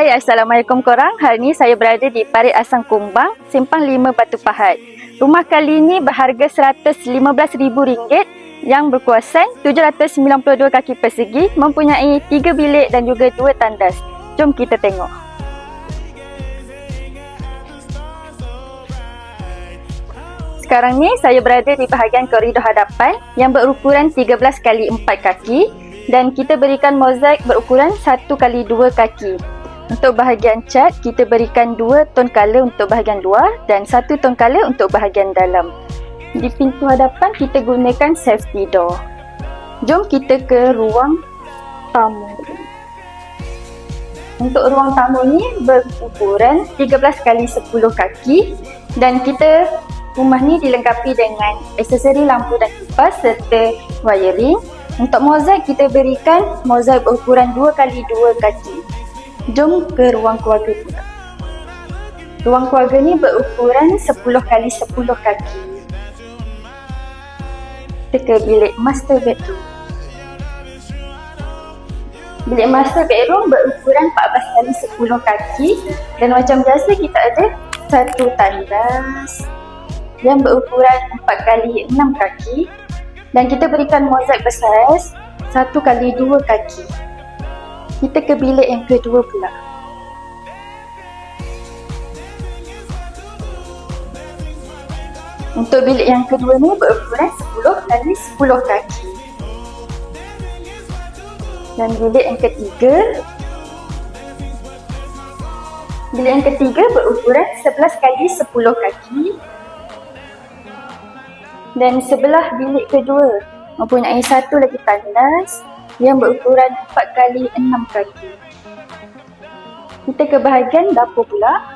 Hai, Assalamualaikum korang. Hari ni saya berada di Parit Asang Kumbang, Simpang 5 Batu Pahat. Rumah kali ni berharga RM115,000 yang berkuasai 792 kaki persegi, mempunyai 3 bilik dan juga 2 tandas. Jom kita tengok. Sekarang ni saya berada di bahagian koridor hadapan yang berukuran 13 kali 4 kaki dan kita berikan mozaik berukuran 1 kali 2 kaki. Untuk bahagian cat, kita berikan 2 tone color untuk bahagian luar dan 1 tone color untuk bahagian dalam. Di pintu hadapan kita gunakan safety door. Jom kita ke ruang tamu. Untuk ruang tamu ni berukuran 13 kali 10 kaki dan rumah ni dilengkapi dengan aksesori lampu dan kipas serta wiring. Untuk mozaik kita berikan mozaik berukuran 2 kali 2 kaki. Jom ke ruang keluarga pula. Ruang keluarga ni berukuran 10 kali 10 kaki. Kita ke bilik master bedroom. Bilik master bedroom berukuran 14 kali 10 kaki dan macam biasa kita ada satu tandas yang berukuran 4 kali 6 kaki dan kita berikan mozaik bersaiz 1 kali 2 kaki. Kita ke bilik yang kedua pula. Untuk bilik yang kedua ni berukuran 10 kali 10 kaki. Dan bilik yang ketiga berukuran 11 kali 10 kaki. Dan sebelah bilik kedua mempunyai satu lagi tandas yang berukuran 4 kali 6 kaki. Kita ke bahagian dapur pula.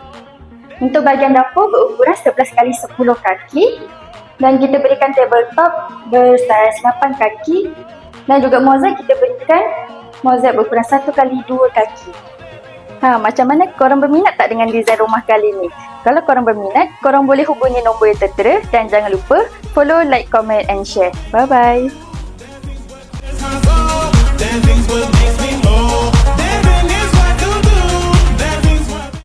Untuk bahagian dapur berukuran 11 kali 10 kaki dan kita berikan tabletop bersaiz 8 kaki dan juga mozaik kita berikan mozaik berukuran 1 kali 2 kaki. Macam mana korang berminat tak dengan desain rumah kali ni? Kalau korang berminat, korang boleh hubungi nombor yang tertera dan jangan lupa follow, like, comment and share. Bye bye. Things will be